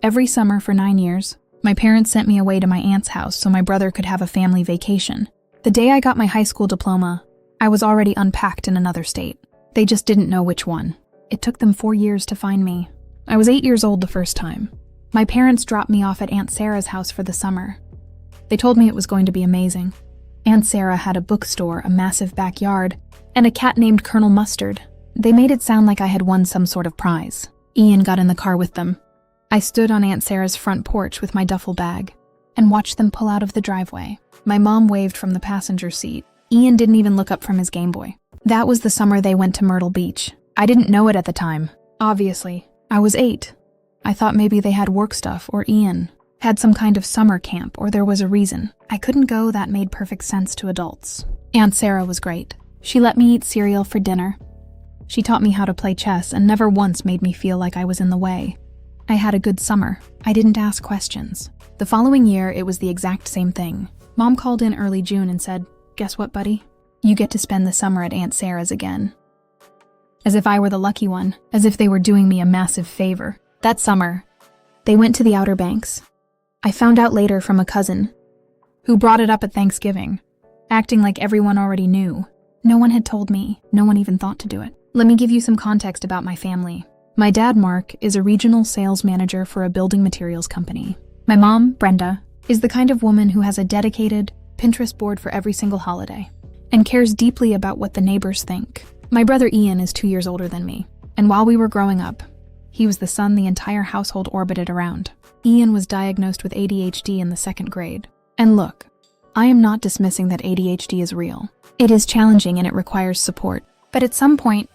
Every summer for 9 years, my parents sent me away to my aunt's house so my brother could have a family vacation. The day I got my high school diploma, I was already unpacked in another state. They just didn't know which one. It took them 4 years to find me. I was 8 years old the first time. My parents dropped me off at Aunt Sarah's house for the summer. They told me it was going to be amazing. Aunt Sarah had a bookstore, a massive backyard, and a cat named Colonel Mustard. They made it sound like I had won some sort of prize. Ian got in the car with them. I stood on Aunt Sarah's front porch with my duffel bag and watched them pull out of the driveway. My mom waved from the passenger seat. Ian didn't even look up from his Game Boy. That was the summer they went to Myrtle Beach. I didn't know it at the time. Obviously, I was 8. I thought maybe they had work stuff or Ian had some kind of summer camp or there was a reason. I couldn't go. That made perfect sense to adults. Aunt Sarah was great. She let me eat cereal for dinner. She taught me how to play chess and never once made me feel like I was in the way. I had a good summer. I didn't ask questions. The following year, it was the exact same thing. Mom called in early June and said, "Guess what, buddy? You get to spend the summer at Aunt Sarah's again." As if I were the lucky one, as if they were doing me a massive favor. That summer, they went to the Outer Banks. I found out later from a cousin who brought it up at Thanksgiving, acting like everyone already knew. No one had told me. No one even thought to do it. Let me give you some context about my family. My dad, Mark, is a regional sales manager for a building materials company. My mom, Brenda, is the kind of woman who has a dedicated Pinterest board for every single holiday and cares deeply about what the neighbors think. My brother Ian is 2 years older than me, and while we were growing up, he was the son the entire household orbited around. Ian was diagnosed with ADHD in the 2nd grade. And look, I am not dismissing that ADHD is real. It is challenging and it requires support. But at some point,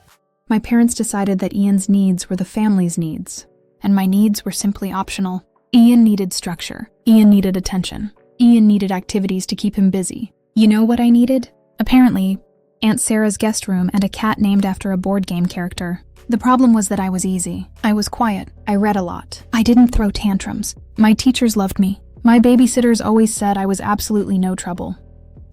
my parents decided that Ian's needs were the family's needs, and my needs were simply optional. Ian needed structure. Ian needed attention. Ian needed activities to keep him busy. You know what I needed? Apparently, Aunt Sarah's guest room and a cat named after a board game character. The problem was that I was easy. I was quiet. I read a lot. I didn't throw tantrums. My teachers loved me. My babysitters always said I was absolutely no trouble,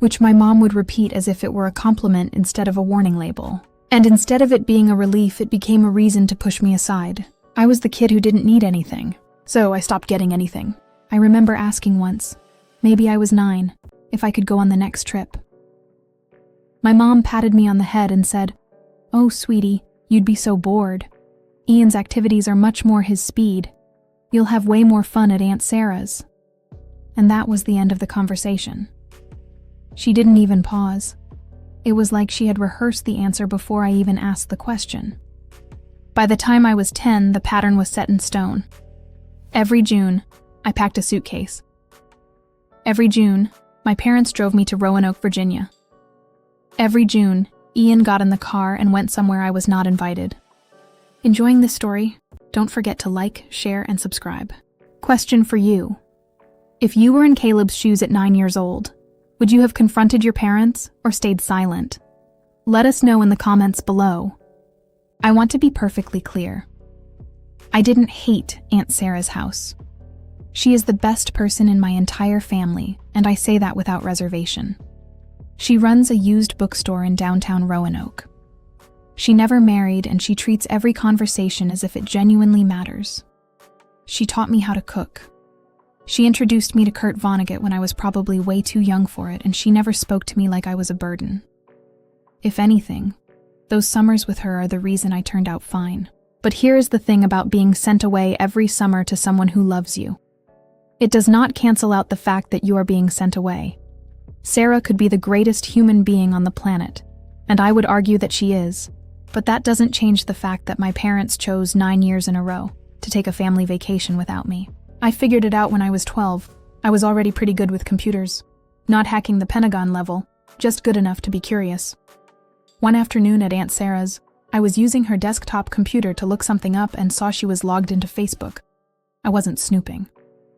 which my mom would repeat as if it were a compliment instead of a warning label. And instead of it being a relief, it became a reason to push me aside. I was the kid who didn't need anything, so I stopped getting anything. I remember asking once, maybe I was 9, if I could go on the next trip. My mom patted me on the head and said, "Oh, sweetie, you'd be so bored. Ian's activities are much more his speed. You'll have way more fun at Aunt Sarah's." And that was the end of the conversation. She didn't even pause. It was like she had rehearsed the answer before I even asked the question. By the time I was 10, the pattern was set in stone. Every June, I packed a suitcase. Every June, my parents drove me to Roanoke, Virginia. Every June, Ian got in the car and went somewhere I was not invited. Enjoying this story? Don't forget to like, share, and subscribe. Question for you. If you were in Caleb's shoes at 9 years old, would you have confronted your parents or stayed silent? Let us know in the comments below. I want to be perfectly clear. I didn't hate Aunt Sarah's house. She is the best person in my entire family, and I say that without reservation. She runs a used bookstore in downtown Roanoke. She never married, and she treats every conversation as if it genuinely matters. She taught me how to cook. She introduced me to Kurt Vonnegut when I was probably way too young for it, and she never spoke to me like I was a burden. If anything, those summers with her are the reason I turned out fine. But here is the thing about being sent away every summer to someone who loves you. It does not cancel out the fact that you are being sent away. Sarah could be the greatest human being on the planet, and I would argue that she is, but that doesn't change the fact that my parents chose 9 years in a row to take a family vacation without me. I figured it out when I was 12. I was already pretty good with computers. Not hacking the Pentagon level, just good enough to be curious. One afternoon at Aunt Sarah's, I was using her desktop computer to look something up and saw she was logged into Facebook. I wasn't snooping.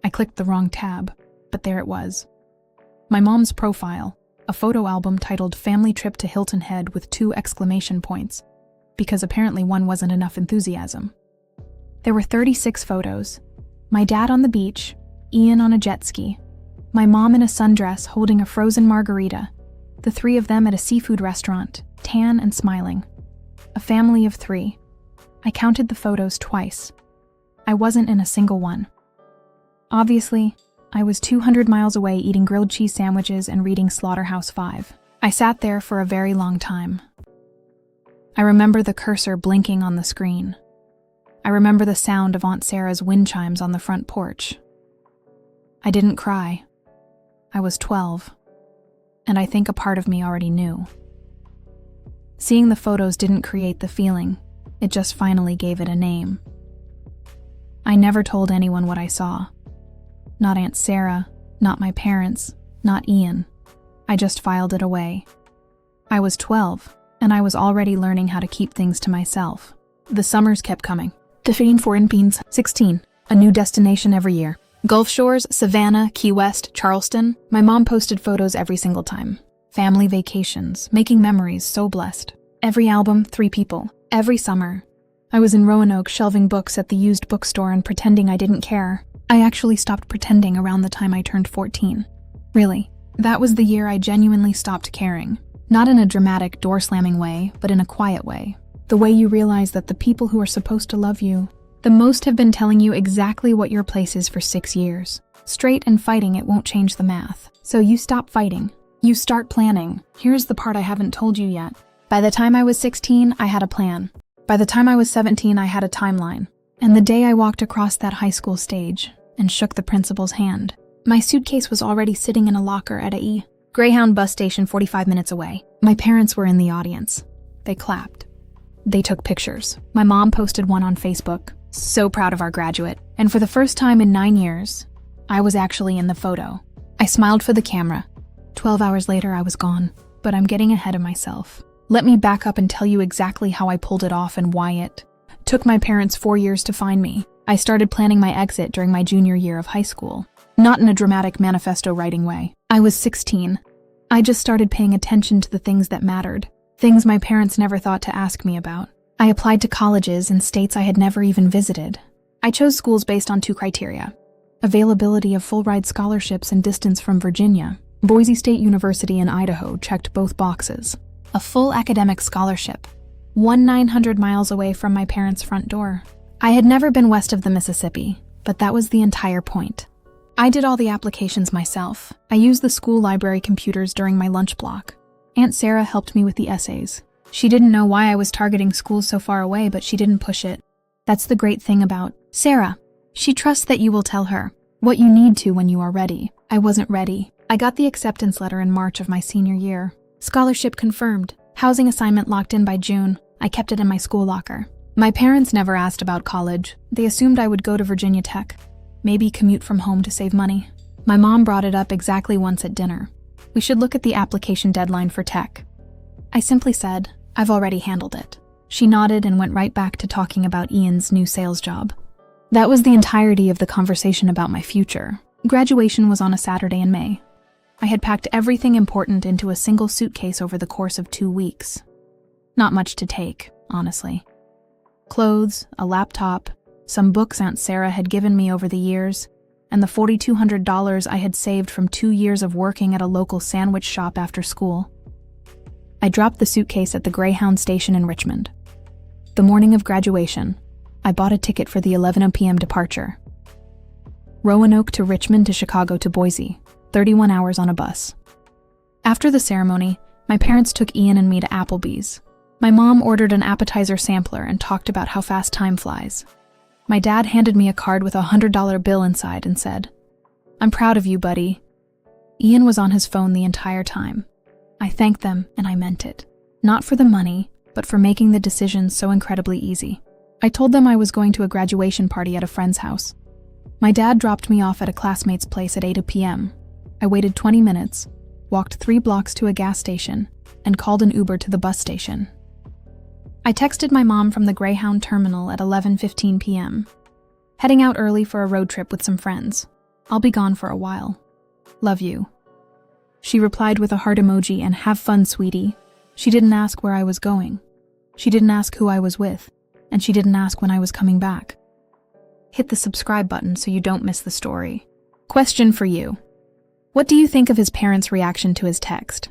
I clicked the wrong tab, but there it was. My mom's profile, a photo album titled "Family Trip to Hilton Head" with 2 exclamation points, because apparently one wasn't enough enthusiasm. There were 36 photos. My dad on the beach, Ian on a jet ski, my mom in a sundress holding a frozen margarita, the 3 of them at a seafood restaurant, tan and smiling. A family of 3. I counted the photos twice. I wasn't in a single one. Obviously, I was 200 miles away eating grilled cheese sandwiches and reading Slaughterhouse-Five. I sat there for a very long time. I remember the cursor blinking on the screen. I remember the sound of Aunt Sarah's wind chimes on the front porch. I didn't cry. I was 12, and I think a part of me already knew. Seeing the photos didn't create the feeling, it just finally gave it a name. I never told anyone what I saw. Not Aunt Sarah, not my parents, not Ian. I just filed it away. I was 12, and I was already learning how to keep things to myself. The summers kept coming. Defeating foreign beans. 16. A new destination every year. Gulf Shores, Savannah, Key West, Charleston. My mom posted photos every single time. Family vacations, making memories, so blessed. Every album, 3 people. Every summer. I was in Roanoke shelving books at the used bookstore and pretending I didn't care. I actually stopped pretending around the time I turned 14. Really, that was the year I genuinely stopped caring. Not in a dramatic, door-slamming way, but in a quiet way. The way you realize that the people who are supposed to love you the most have been telling you exactly what your place is for 6 years. Straight and fighting it won't change the math. So you stop fighting. You start planning. Here's the part I haven't told you yet. By the time I was 16, I had a plan. By the time I was 17, I had a timeline. And the day I walked across that high school stage and shook the principal's hand, my suitcase was already sitting in a locker at a Greyhound bus station 45 minutes away. My parents were in the audience. They clapped. They took pictures. My mom posted one on Facebook. So proud of our graduate. And for the first time in 9 years, I was actually in the photo. I smiled for the camera. 12 hours later, I was gone. But I'm getting ahead of myself. Let me back up and tell you exactly how I pulled it off and why it took my parents 4 years to find me. I started planning my exit during my junior year of high school. Not in a dramatic manifesto writing way. I was 16. I just started paying attention to the things that mattered. Things my parents never thought to ask me about. I applied to colleges in states I had never even visited. I chose schools based on 2 criteria: availability of full-ride scholarships and distance from Virginia. Boise State University in Idaho checked both boxes. A full academic scholarship, 900 miles away from my parents' front door. I had never been west of the Mississippi, but that was the entire point. I did all the applications myself. I used the school library computers during my lunch block. Aunt Sarah helped me with the essays. She didn't know why I was targeting schools so far away, but she didn't push it. That's the great thing about Sarah. She trusts that you will tell her what you need to when you are ready. I wasn't ready. I got the acceptance letter in March of my senior year. Scholarship confirmed. Housing assignment locked in by June. I kept it in my school locker. My parents never asked about college. They assumed I would go to Virginia Tech. Maybe commute from home to save money. My mom brought it up exactly once at dinner. We should look at the application deadline for tech. I simply said, I've already handled it. She nodded and went right back to talking about Ian's new sales job. That was the entirety of the conversation about my future. Graduation was on a Saturday in May. I had packed everything important into a single suitcase over the course of 2 weeks. Not much to take, honestly. Clothes, a laptop, some books Aunt Sarah had given me over the years, and the $4,200 I had saved from 2 years of working at a local sandwich shop after school. I dropped the suitcase at the Greyhound station in Richmond. The morning of graduation, I bought a ticket for the 11 p.m. departure. Roanoke to Richmond to Chicago to Boise, 31 hours on a bus. After the ceremony, my parents took Ian and me to Applebee's. My mom ordered an appetizer sampler and talked about how fast time flies. My dad handed me a card with a $100 bill inside and said, "I'm proud of you, buddy." Ian was on his phone the entire time. I thanked them, and I meant it. Not for the money, but for making the decision so incredibly easy. I told them I was going to a graduation party at a friend's house. My dad dropped me off at a classmate's place at 8 p.m. I waited 20 minutes, walked 3 blocks to a gas station, and called an Uber to the bus station. I texted my mom from the Greyhound terminal at 11:15 p.m. Heading out early for a road trip with some friends. I'll be gone for a while. Love you. She replied with a heart emoji and "Have fun, sweetie." She didn't ask where I was going. She didn't ask who I was with. And she didn't ask when I was coming back. Hit the subscribe button so you don't miss the story. Question for you. What do you think of his parents' reaction to his text?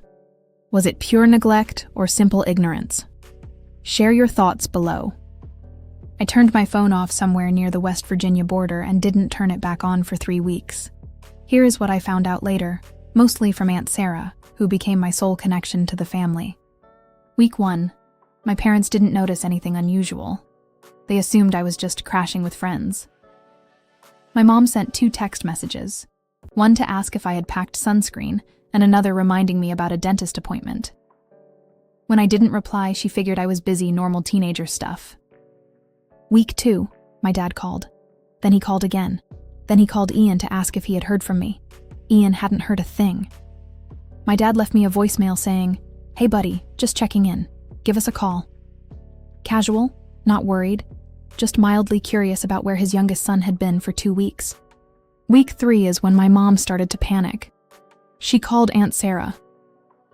Was it pure neglect or simple ignorance? Share your thoughts below. I turned my phone off somewhere near the West Virginia border and didn't turn it back on for 3 weeks. Here is what I found out later, mostly from Aunt Sarah, who became my sole connection to the family. Week 1. My parents didn't notice anything unusual. They assumed I was just crashing with friends. My mom sent 2 text messages, one to ask if I had packed sunscreen and another reminding me about a dentist appointment. When I didn't reply, she figured I was busy normal teenager stuff. Week 2, my dad called. Then he called again. Then he called Ian to ask if he had heard from me. Ian hadn't heard a thing. My dad left me a voicemail saying, "Hey buddy, just checking in. Give us a call." Casual, not worried, just mildly curious about where his youngest son had been for 2 weeks. Week 3 is when my mom started to panic. She called Aunt Sarah.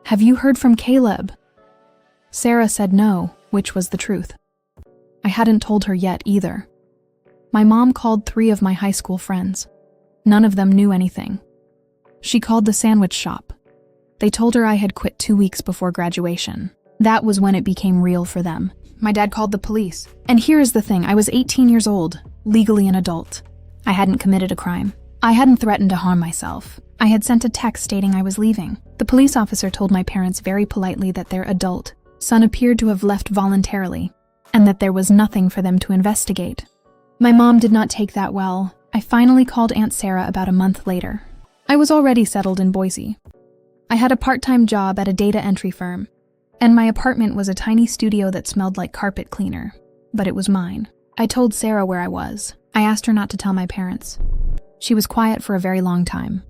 "Have you heard from Caleb?" Sarah said no, which was the truth. I hadn't told her yet either. My mom called 3 of my high school friends. None of them knew anything. She called the sandwich shop. They told her I had quit 2 weeks before graduation. That was when it became real for them. My dad called the police. And here is the thing, I was 18 years old, legally an adult. I hadn't committed a crime. I hadn't threatened to harm myself. I had sent a text stating I was leaving. The police officer told my parents very politely that their adult son appeared to have left voluntarily, and that there was nothing for them to investigate. My mom did not take that well. I finally called Aunt Sarah about a month later. I was already settled in Boise. I had a part-time job at a data entry firm, and my apartment was a tiny studio that smelled like carpet cleaner, but it was mine. I told Sarah where I was. I asked her not to tell my parents. She was quiet for a very long time.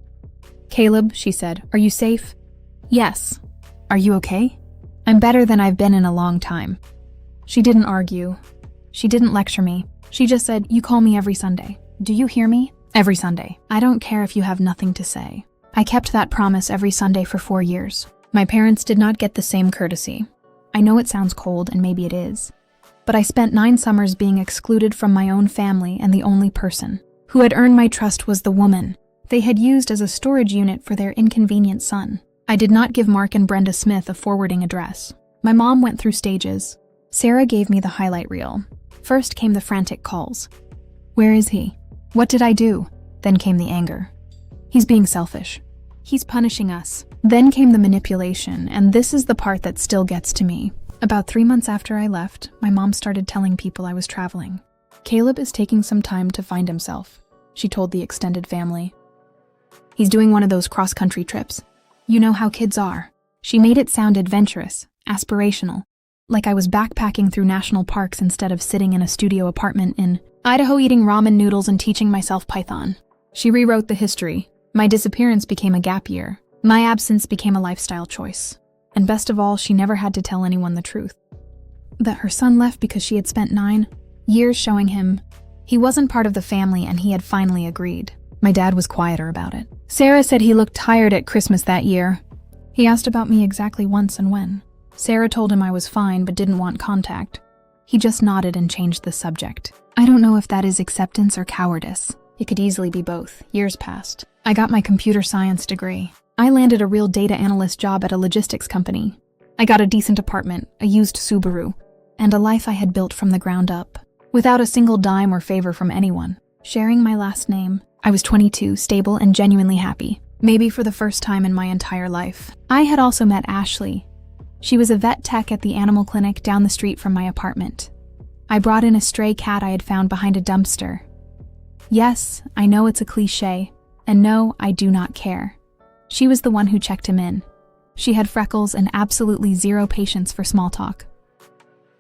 "Caleb," she said, "are you safe?" "Yes." "Are you okay?" "I'm better than I've been in a long time." She didn't argue. She didn't lecture me. She just said, "You call me every Sunday. Do you hear me? Every Sunday. I don't care if you have nothing to say." I kept that promise every Sunday for 4 years. My parents did not get the same courtesy. I know it sounds cold, and maybe it is. But I spent 9 summers being excluded from my own family, and the only person who had earned my trust was the woman they had used as a storage unit for their inconvenient son. I did not give Mark and Brenda Smith a forwarding address. My mom went through stages. Sarah gave me the highlight reel. First came the frantic calls. "Where is he? What did I do?" Then came the anger. "He's being selfish. He's punishing us." Then came the manipulation, and this is the part that still gets to me. About 3 months after I left, my mom started telling people I was traveling. "Caleb is taking some time to find himself," she told the extended family. "He's doing one of those cross-country trips. You know how kids are." She made it sound adventurous, aspirational, like I was backpacking through national parks instead of sitting in a studio apartment in Idaho eating ramen noodles and teaching myself Python. She rewrote the history. My disappearance became a gap year. My absence became a lifestyle choice. And best of all, she never had to tell anyone the truth. That her son left because she had spent 9 years showing him he wasn't part of the family, and he had finally agreed. My dad was quieter about it. Sarah said he looked tired at Christmas that year. He asked about me exactly once and when. Sarah told him I was fine but didn't want contact. He just nodded and changed the subject. I don't know if that is acceptance or cowardice. It could easily be both. Years passed. I got my computer science degree. I landed a real data analyst job at a logistics company. I got a decent apartment, a used Subaru, and a life I had built from the ground up, without a single dime or favor from anyone. Sharing my last name, I was 22, stable, and genuinely happy. Maybe for the first time in my entire life. I had also met Ashley. She was a vet tech at the animal clinic down the street from my apartment. I brought in a stray cat I had found behind a dumpster. Yes, I know it's a cliche, and no, I do not care. She was the one who checked him in. She had freckles and absolutely zero patience for small talk.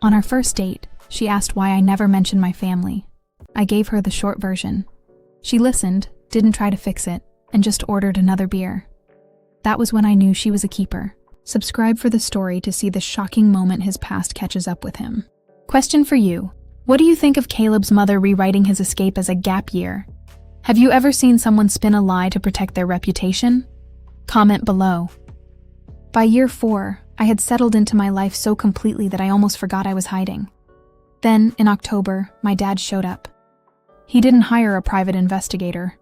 On our first date, she asked why I never mentioned my family. I gave her the short version. She listened, didn't try to fix it, and just ordered another beer. That was when I knew she was a keeper. Subscribe for the story to see the shocking moment his past catches up with him. Question for you. What do you think of Caleb's mother rewriting his escape as a gap year? Have you ever seen someone spin a lie to protect their reputation? Comment below. By year 4, I had settled into my life so completely that I almost forgot I was hiding. Then, in October, my dad showed up. He didn't hire a private investigator.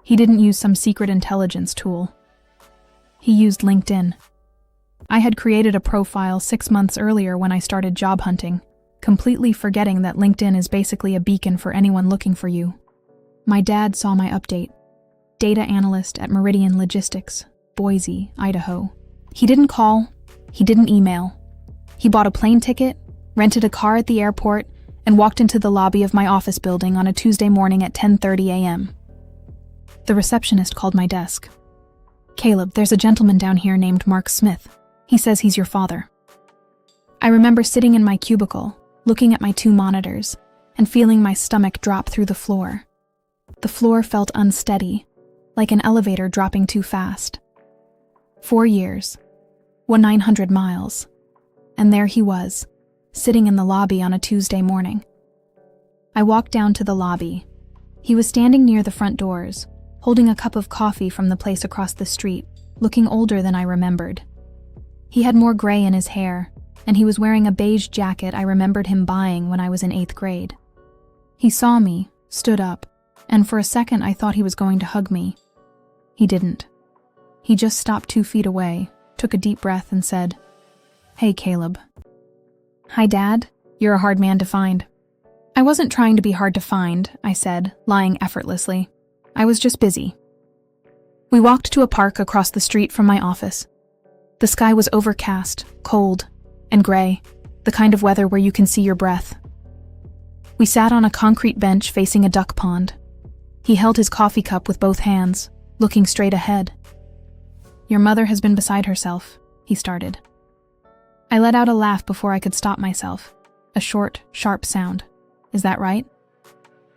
He didn't use some secret intelligence tool. He used LinkedIn. I had created a profile 6 months earlier when I started job hunting. completely forgetting that LinkedIn is basically a beacon for anyone looking for you. My dad saw my update. Data analyst at Meridian Logistics, Boise, Idaho. He didn't call. He didn't email. He bought a plane ticket, rented a car at the airport, and walked into the lobby of my office building on a Tuesday morning at 10:30 a.m. The receptionist called my desk. "Caleb, there's a gentleman down here named Mark Smith. He says he's your father." I remember sitting in my cubicle, looking at my 2 monitors, and feeling my stomach drop through the floor. The floor felt unsteady, like an elevator dropping too fast. 4 years, 900 miles, and there he was, sitting in the lobby on a Tuesday morning. I walked down to the lobby. He was standing near the front doors, holding a cup of coffee from the place across the street, looking older than I remembered. He had more gray in his hair, and he was wearing a beige jacket I remembered him buying when I was in 8th grade. He saw me, stood up, and for a second I thought he was going to hug me. He didn't. He just stopped 2 feet away, took a deep breath, and said, "Hey, Caleb." "Hi, Dad. You're a hard man to find." "I wasn't trying to be hard to find," I said, lying effortlessly. "I was just busy." We walked to a park across the street from my office. The sky was overcast, cold, and gray, the kind of weather where you can see your breath. We sat on a concrete bench facing a duck pond. He held his coffee cup with both hands, looking straight ahead. "Your mother has been beside herself," he started. I let out a laugh before I could stop myself, a short, sharp sound. "Is that right?"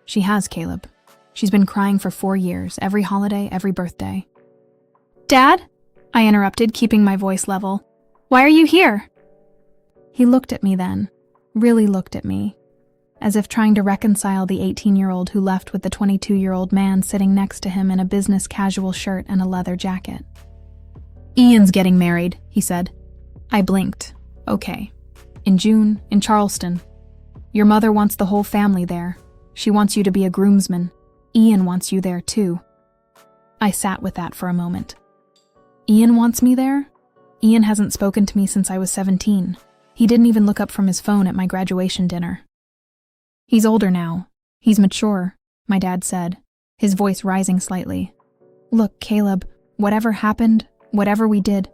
"She has, Caleb. She's been crying for 4 years, every holiday, every birthday." "Dad?" I interrupted, keeping my voice level. "Why are you here?" He looked at me then, really looked at me, as if trying to reconcile the 18-year-old who left with the 22-year-old man sitting next to him in a business casual shirt and a leather jacket. "Ian's getting married," he said. I blinked. "Okay. In June, in Charleston. Your mother wants the whole family there. She wants you to be a groomsman. Ian wants you there too." I sat with that for a moment. Ian wants me there? Ian hasn't spoken to me since I was 17. He didn't even look up from his phone at my graduation dinner. "He's older now. He's mature," my dad said, his voice rising slightly. "Look, Caleb, whatever happened, whatever we did."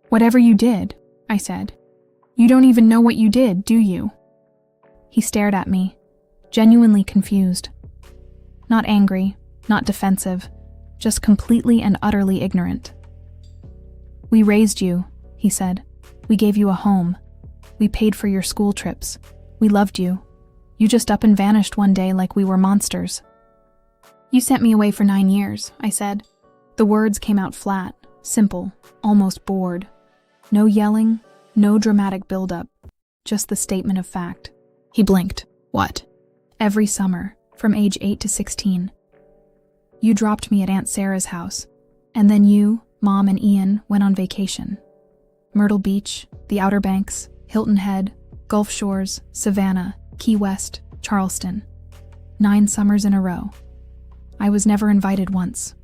"Whatever you did," I said. "You don't even know what you did, do you?" He stared at me, genuinely confused. Not angry, not defensive, just completely and utterly ignorant. "We raised you," he said. "We gave you a home. We paid for your school trips. We loved you. You just up and vanished one day like we were monsters." "You sent me away for 9 years," I said. The words came out flat, simple, almost bored. No yelling, no dramatic build-up, just the statement of fact. He blinked. "What?" "Every summer, from age 8 to 16. You dropped me at Aunt Sarah's house, and then you, Mom, and Ian went on vacation. Myrtle Beach, the Outer Banks, Hilton Head, Gulf Shores, Savannah, Key West, Charleston. 9 summers in a row. I was never invited once."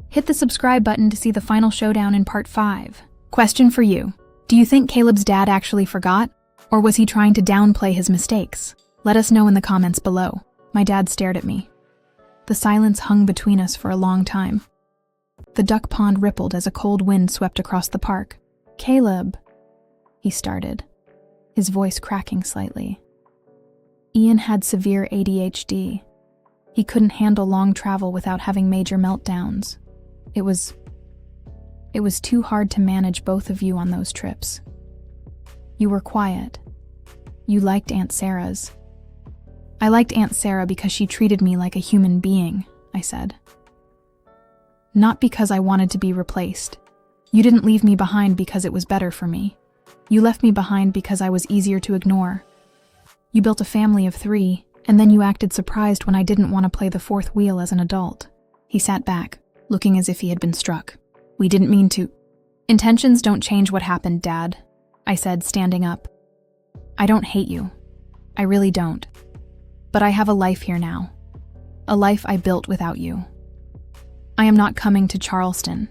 Hit the subscribe button to see the final showdown in part 5. Question for you. Do you think Caleb's dad actually forgot? Or was he trying to downplay his mistakes? Let us know in the comments below. My dad stared at me. The silence hung between us for a long time. The duck pond rippled as a cold wind swept across the park. "Caleb," he started, his voice cracking slightly. Ian had severe ADHD. He couldn't handle long travel without having major meltdowns. It was too hard to manage both of you on those trips. You were quiet. You liked Aunt Sarah's. "I liked Aunt Sarah because she treated me like a human being," I said. "Not because I wanted to be replaced. You didn't leave me behind because it was better for me. You left me behind because I was easier to ignore. You built a family of 3, and then you acted surprised when I didn't want to play the 4th wheel as an adult." He sat back, looking as if he had been struck. "We didn't mean to." "Intentions don't change what happened, Dad," I said, standing up. "I don't hate you. I really don't. But I have a life here now. A life I built without you. I am not coming to Charleston.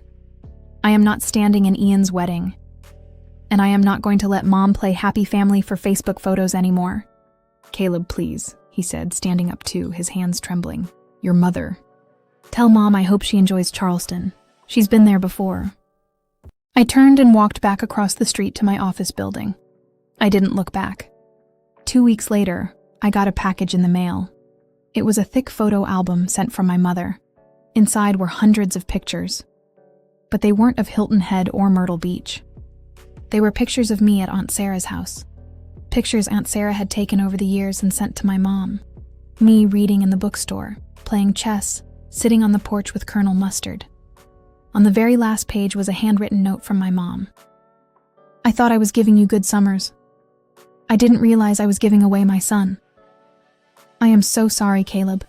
I am not standing in Ian's wedding. And I am not going to let Mom play happy family for Facebook photos anymore. Caleb, please, he said, standing up too, his hands trembling. Your mother. Tell Mom I hope she enjoys Charleston. She's been there before. I turned and walked back across the street to my office building. I didn't look back. 2 weeks later, I got a package in the mail. It was a thick photo album sent from my mother. Inside were hundreds of pictures. But they weren't of Hilton Head or Myrtle Beach. They were pictures of me at Aunt Sarah's house. Pictures Aunt Sarah had taken over the years and sent to my mom. Me reading in the bookstore, playing chess, sitting on the porch with Colonel Mustard. On the very last page was a handwritten note from my mom. I thought I was giving you good summers. I didn't realize I was giving away my son. I am so sorry, Caleb.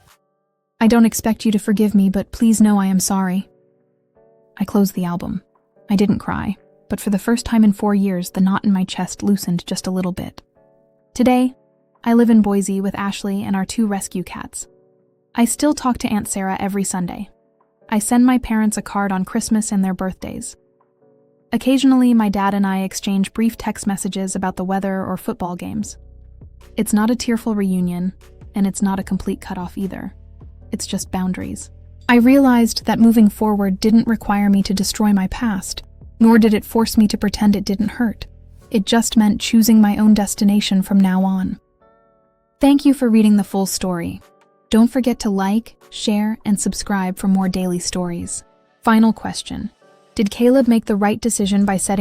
I don't expect you to forgive me, but please know I am sorry. I closed the album. I didn't cry, but for the first time in 4 years, the knot in my chest loosened just a little bit. Today, I live in Boise with Ashley and our 2 rescue cats. I still talk to Aunt Sarah every Sunday. I send my parents a card on Christmas and their birthdays. Occasionally, my dad and I exchange brief text messages about the weather or football games. It's not a tearful reunion, and it's not a complete cutoff either. It's just boundaries. I realized that moving forward didn't require me to destroy my past, nor did it force me to pretend it didn't hurt. It just meant choosing my own destination from now on. Thank you for reading the full story. Don't forget to like, share, and subscribe for more daily stories. Final question. Did Caleb make the right decision by setting